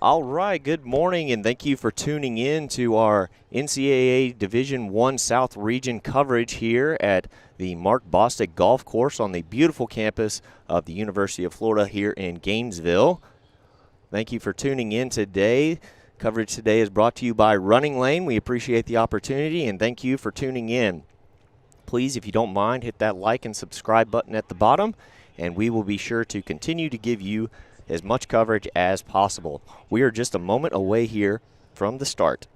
All right, good morning, and thank you for tuning in to our NCAA Division I South Region coverage here at the Mark Bostick Golf Course on the beautiful campus of the University of Florida here in Gainesville. Thank you for tuning in today. Coverage today is brought to you by Running Lane. We appreciate the opportunity, and thank you for tuning in. Please, if you don't mind, hit that like and subscribe button at the bottom, and we will be sure to continue to give you as much coverage as possible. We are just a moment away here from the start.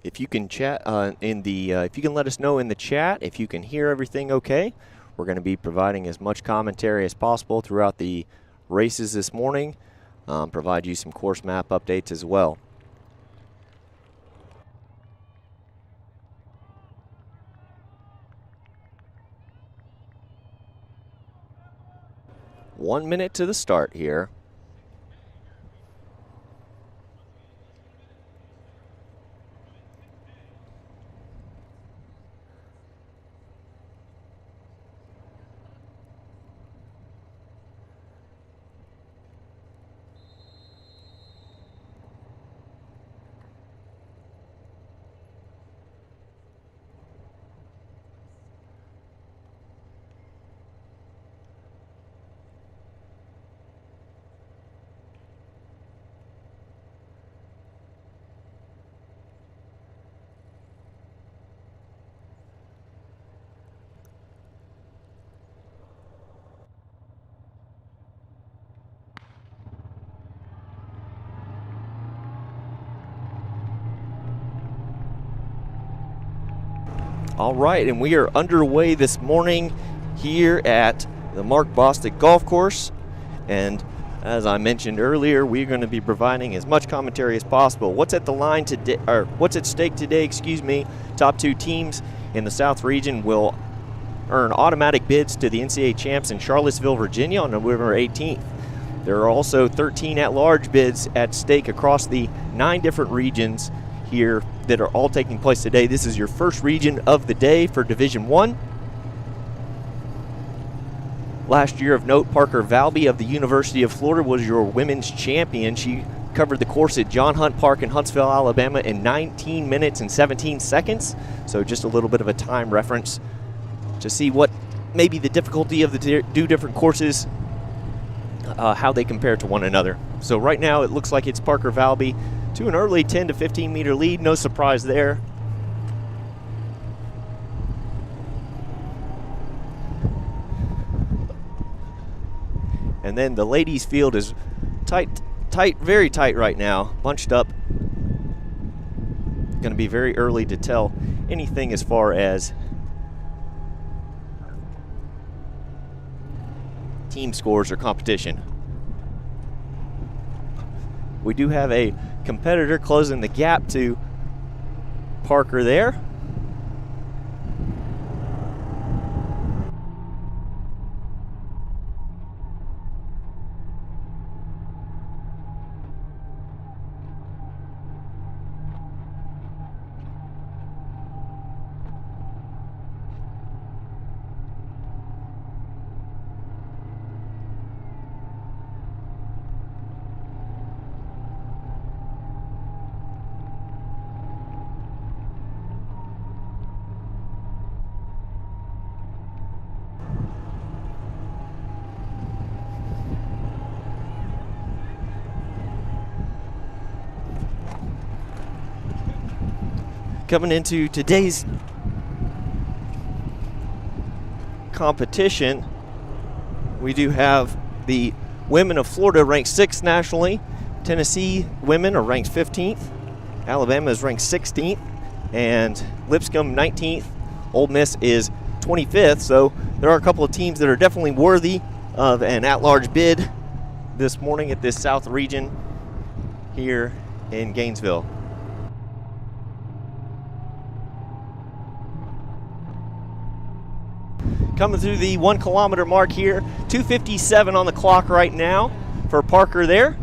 If you can chat if you can let us know in the chat if you can hear everything okay. We're going to be providing as much commentary as possible throughout the races this morning, provide you some course map updates as well. One minute to the start here. All right, and we are underway this morning here at the Mark Bostick Golf Course. And as I mentioned earlier, we're going to be providing as much commentary as possible. What's at the line today, or what's at stake today, excuse me. Top two teams in the South region will earn automatic bids to the NCAA champs in Charlottesville, Virginia on November 18th. There are also 13 at-large bids at stake across the 9 different regions here that are all taking place today. This is your first region of the day for Division I. Last year of note, Parker Valby of the University of Florida was your women's champion. She covered the course at John Hunt Park in Huntsville, Alabama in 19 minutes and 17 seconds. So just a little bit of a time reference to see what maybe the difficulty of the two different courses, how they compare to one another. So right now it looks like it's Parker Valby to an early 10 to 15 meter lead. No surprise there. And then the ladies field is tight, very tight right now, bunched up. Going to be very early to tell anything as far as team scores or competition. We do have a competitor closing the gap to Parker there. Coming into today's competition, we do have the women of Florida ranked 6th nationally. Tennessee women are ranked 15th. Alabama is ranked 16th. And Lipscomb 19th. Ole Miss is 25th. So there are a couple of teams that are definitely worthy of an at-large bid this morning at this South region here in Gainesville. coming through the 1 kilometer mark here. 2:57 on the clock right now for Parker there.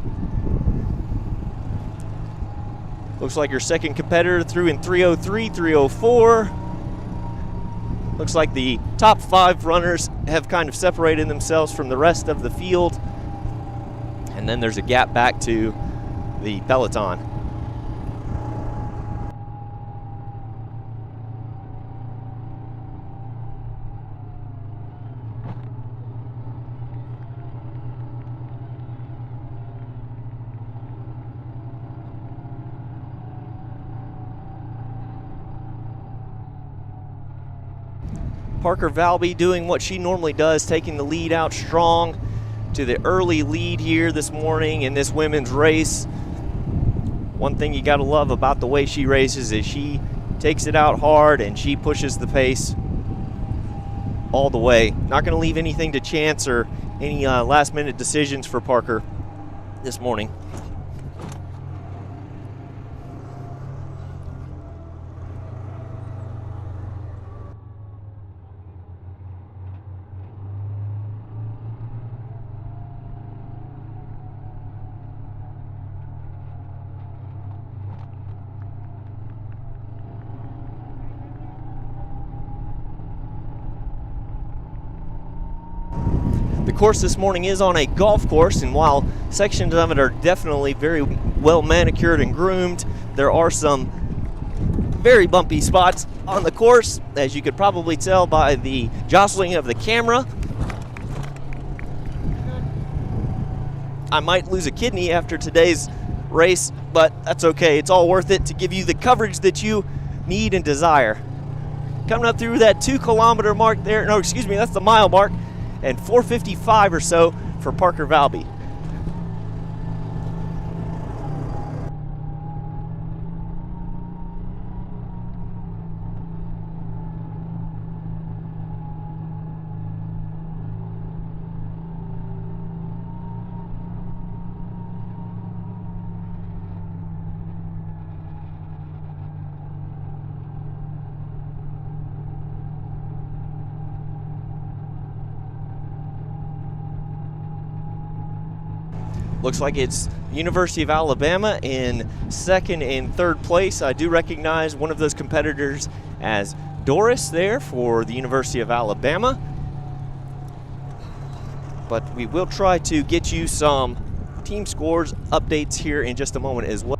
Looks like your second competitor threw in 3:03, 3:04. Looks like the top 5 runners have kind of separated themselves from the rest of the field. And then there's a gap back to the peloton. Parker Valby doing what she normally does, taking the lead out strong to the early lead here this morning in this women's race. One thing you got to love about the way she races is she takes it out hard and she pushes the pace all the way. Not going to leave anything to chance or any last minute decisions for Parker this morning. The course this morning is on a golf course, and while sections of it are definitely very well manicured and groomed, there are some very bumpy spots on the course, as you could probably tell by the jostling of the camera. I might lose a kidney after today's race, but that's okay. It's all worth it to give you the coverage that you need and desire. Coming up through that 2 kilometer mark there, no, excuse me, that's the mile mark, and 4:55 or so for Parker Valby. Looks like it's University of Alabama in second and third place. I do recognize one of those competitors as Doris there for the University of Alabama. But we will try to get you some team scores updates here in just a moment as well.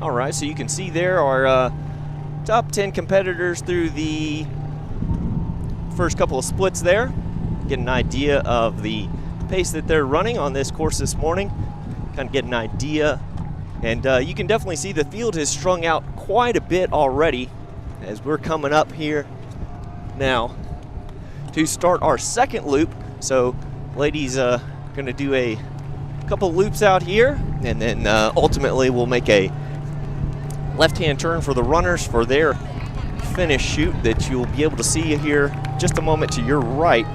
All right, so you can see there our top 10 competitors through the first couple of splits there. Get an idea of the pace that they're running on this course this morning. Kind of get an idea. And you can definitely see the field has strung out quite a bit already as we're coming up here now to start our second loop. So ladies going to do a couple loops out here, and then ultimately we'll make a left-hand turn for the runners for their finish chute that you'll be able to see here just a moment to your right.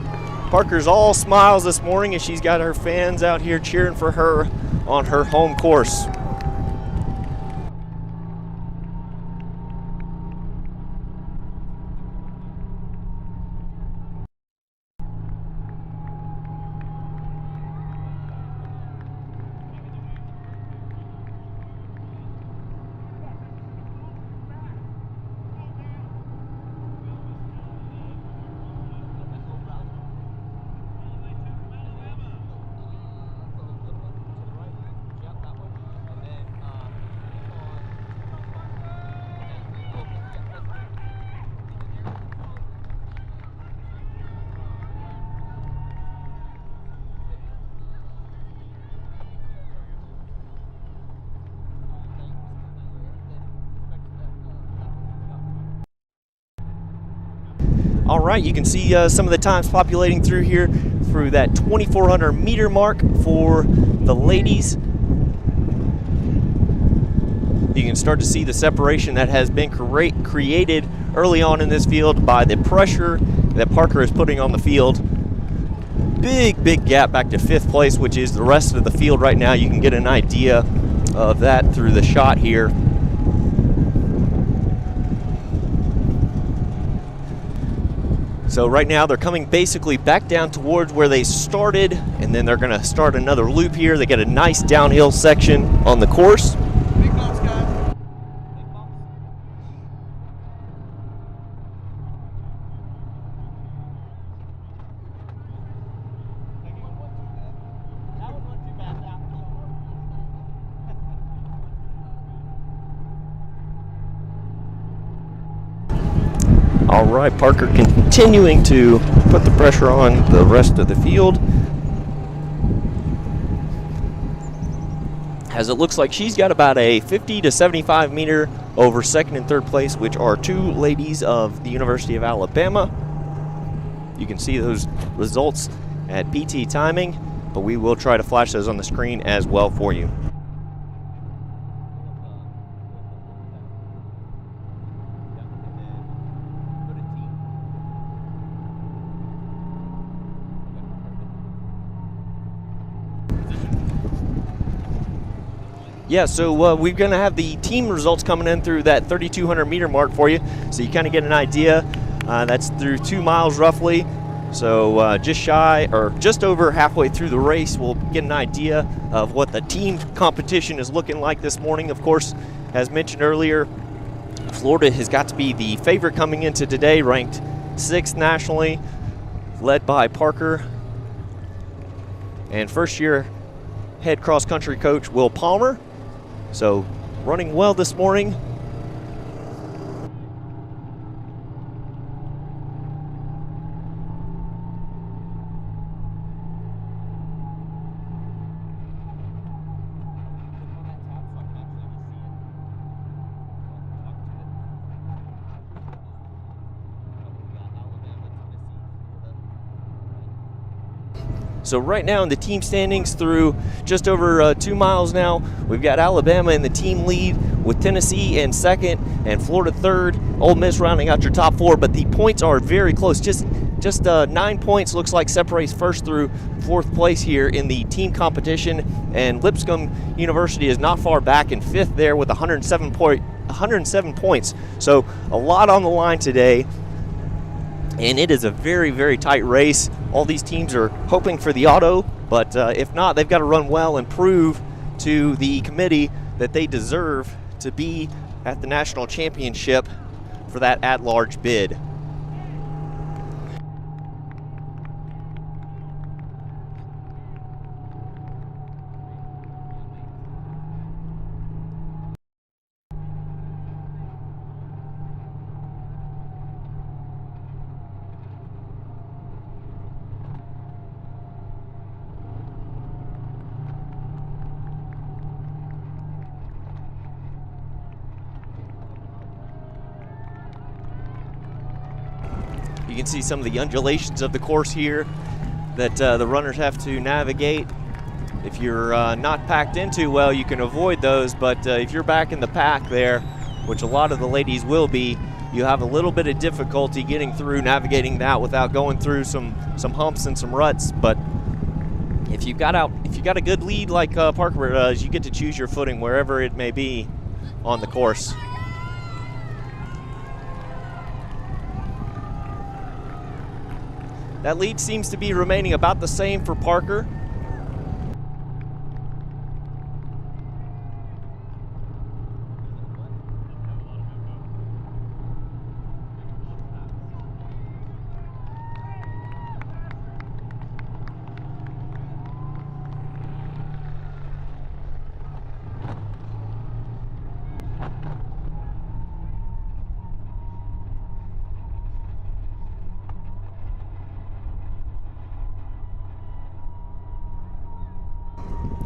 Parker's all smiles this morning as she's got her fans out here cheering for her on her home course. All right, you can see some of the times populating through here through that 2,400 meter mark for the ladies. You can start to see the separation that has been created early on in this field by the pressure that Parker is putting on the field. Big gap back to 5th place, which is the rest of the field right now. You can get an idea of that through the shot here. So right now they're coming basically back down towards where they started, and then they're going to start another loop here. They get a nice downhill section on the course. Big bumps, guys. All right, Parker continuing to put the pressure on the rest of the field, as it looks like she's got about a 50 to 75 meter over 2nd and 3rd place, which are 2 ladies of the University of Alabama. You can see those results at PT timing, but we will try to flash those on the screen as well for you. Yeah, so we're going to have the team results coming in through that 3,200 meter mark for you, so you kind of get an idea. That's through 2 miles roughly, so just shy or just over halfway through the race. We'll get an idea of what the team competition is looking like this morning. Of course, as mentioned earlier, Florida has got to be the favorite coming into today, ranked 6th nationally, led by Parker and first-year head cross-country coach Will Palmer. So running well this morning. So right now in the team standings through just over 2 miles now, we've got Alabama in the team lead with Tennessee in 2nd and Florida 3rd. Ole Miss rounding out your top 4, but the points are very close. Just 9 points looks like separates 1st through 4th place here in the team competition, and Lipscomb University is not far back in 5th there with 107 points. So a lot on the line today, and it is a very tight race. All these teams are hoping for the auto, but if not, they've got to run well and prove to the committee that they deserve to be at the national championship for that at-large bid. You can see some of the undulations of the course here that the runners have to navigate. If you're not packed in too well, you can avoid those, but if you're back in the pack there, which a lot of the ladies will be, you have a little bit of difficulty getting through navigating that without going through some humps and some ruts. But if you got a good lead like Parker does, you get to choose your footing wherever it may be on the course. That lead seems to be remaining about the same for Parker.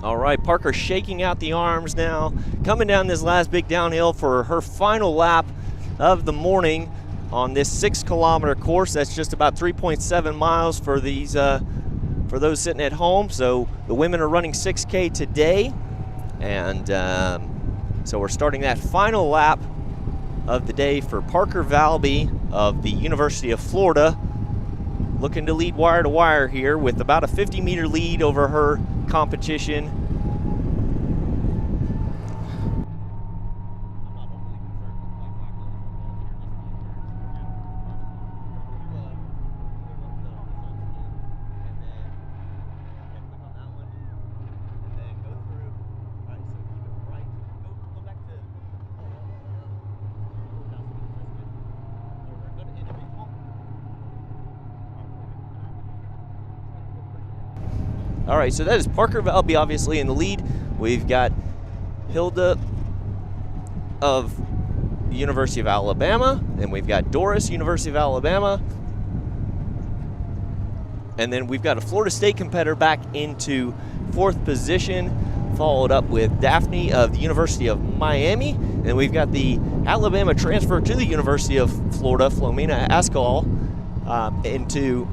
All right, Parker shaking out the arms now, coming down this last big downhill for her final lap of the morning. on this 6-kilometer course. That's just about 3.7 miles for these for those sitting at home. So the women are running 6K today, and so we're starting that final lap of the day for Parker Valby of the University of Florida, looking to lead wire to wire here with about a 50-meter lead over her competition. All right, so that is Parker Valby obviously in the lead. We've got Hilda of the University of Alabama, and we've got Doris, University of Alabama. And then we've got a Florida State competitor back into 4th position, followed up with Daphne of the University of Miami. And we've got the Alabama transfer to the University of Florida, Flomena Ascol, into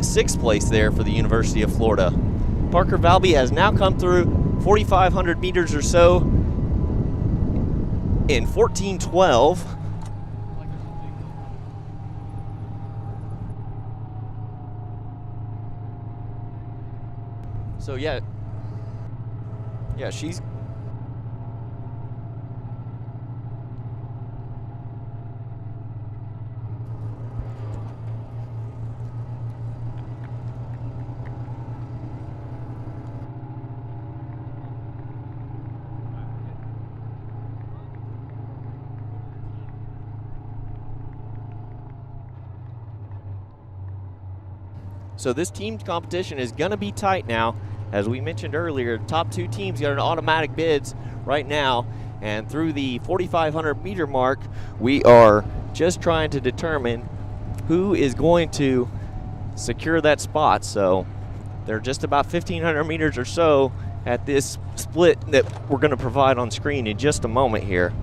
6th place there for the University of Florida. Parker Valby has now come through 4,500 meters or so in 14:12. So yeah, she's So this team competition is going to be tight now. As we mentioned earlier, top 2 teams got an automatic bids right now. And through the 4,500 meter mark, we are just trying to determine who is going to secure that spot. So they're just about 1,500 meters or so at this split that we're going to provide on screen in just a moment here.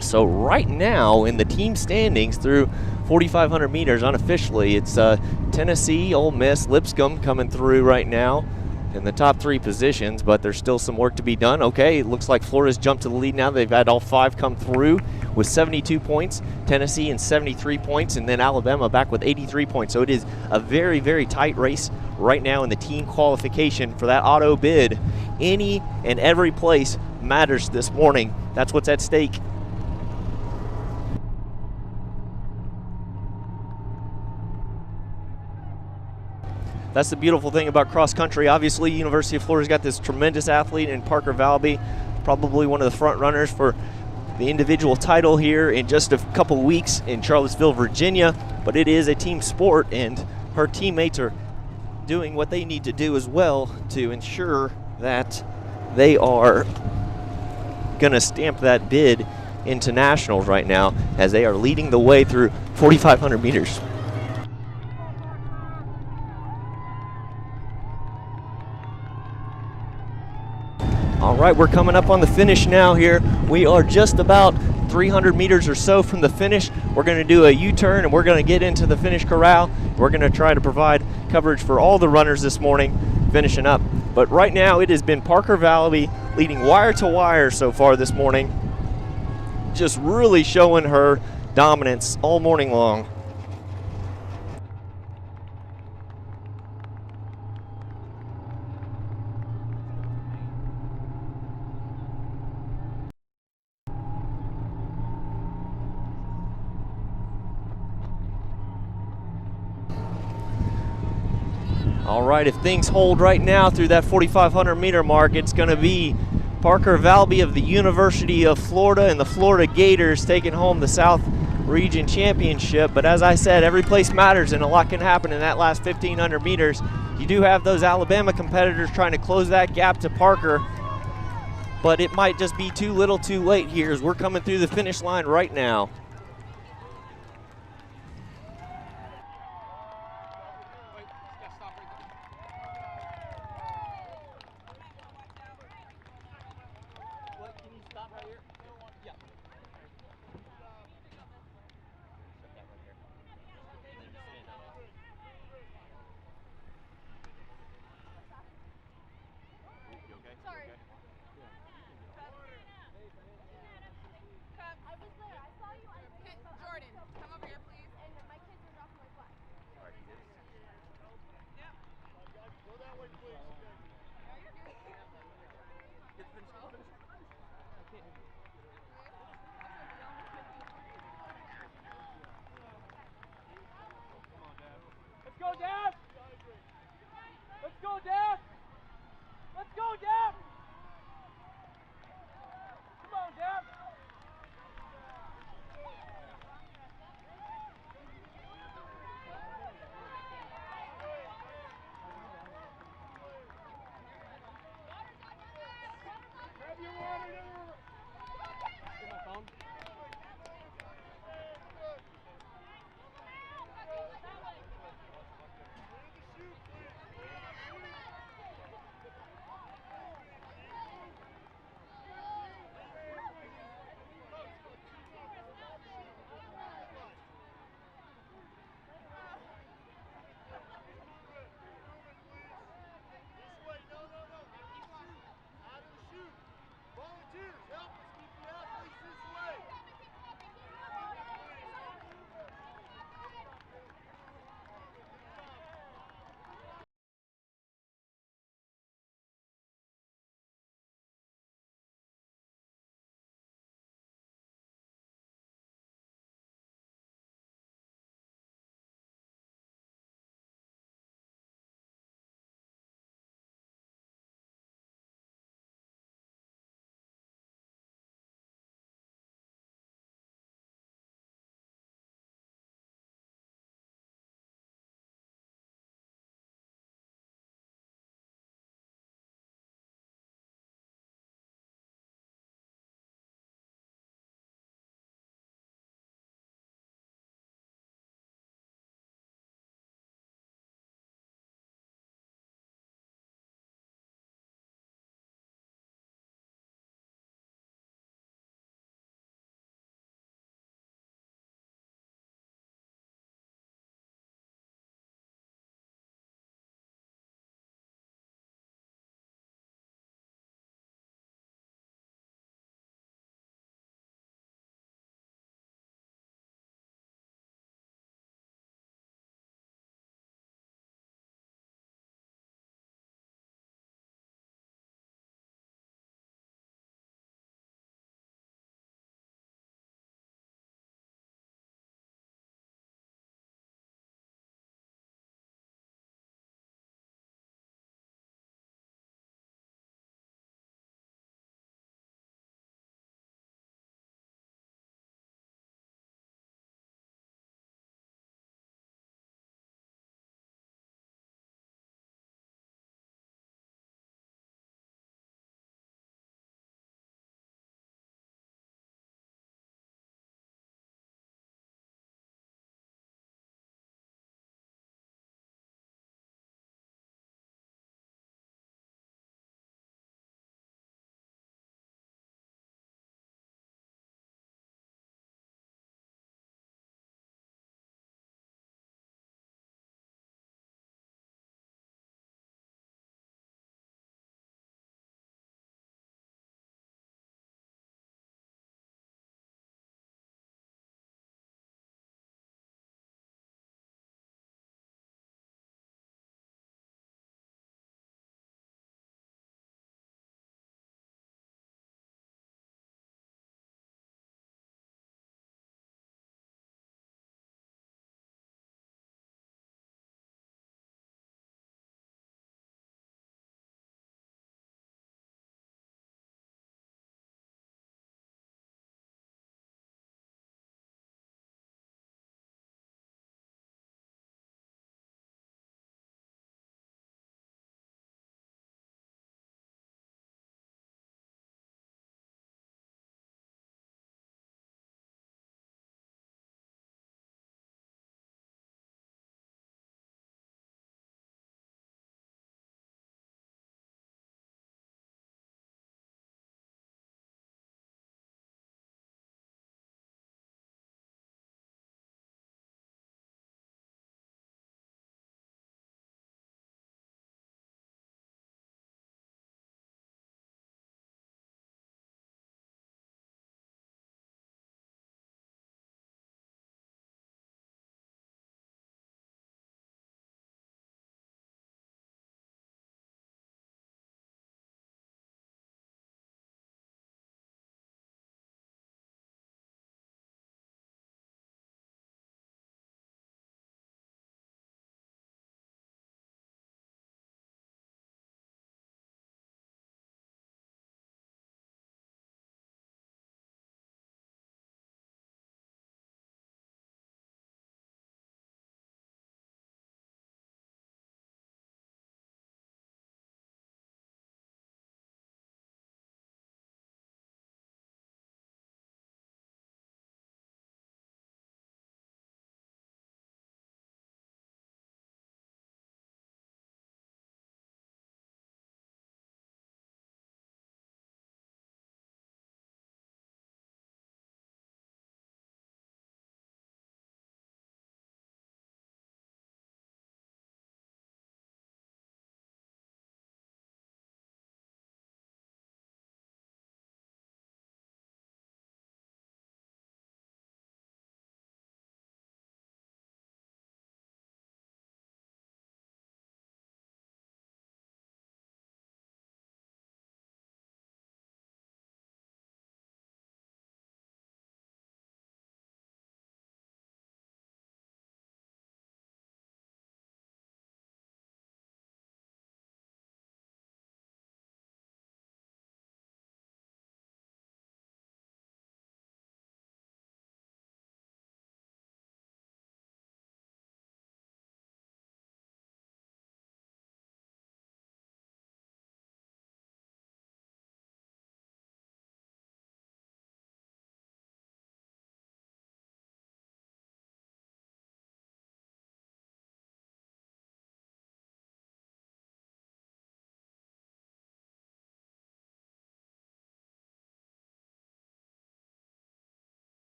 So right now in the team standings through 4,500 meters unofficially, it's Tennessee, Ole Miss, Lipscomb coming through right now in the top 3 positions, but there's still some work to be done. Okay, it looks like Florida's jumped to the lead now. They've had all 5 come through with 72 points, Tennessee and 73 points, and then Alabama back with 83 points. So it is a very, very tight race right now in the team qualification for that auto bid. Any and every place matters this morning. That's what's at stake. That's the beautiful thing about cross country. Obviously, University of Florida's got this tremendous athlete in Parker Valby, probably one of the front runners for the individual title here in just a couple weeks in Charlottesville, Virginia. But it is a team sport, and her teammates are doing what they need to do as well to ensure that they are going to stamp that bid into nationals right now, as they are leading the way through 4,500 meters. All right, we're coming up on the finish now here. We are just about 300 meters or so from the finish. We're going to do a U-turn and we're going to get into the finish corral. We're going to try to provide coverage for all the runners this morning, finishing up. But right now it has been Parker Valby leading wire to wire so far this morning, just really showing her dominance all morning long. All right, if things hold right now through that 4,500 meter mark, it's going to be Parker Valby of the University of Florida and the Florida Gators taking home the South Region Championship. But as I said, every place matters and a lot can happen in that last 1,500 meters. You do have those Alabama competitors trying to close that gap to Parker, but it might just be too little too late here as we're coming through the finish line right now.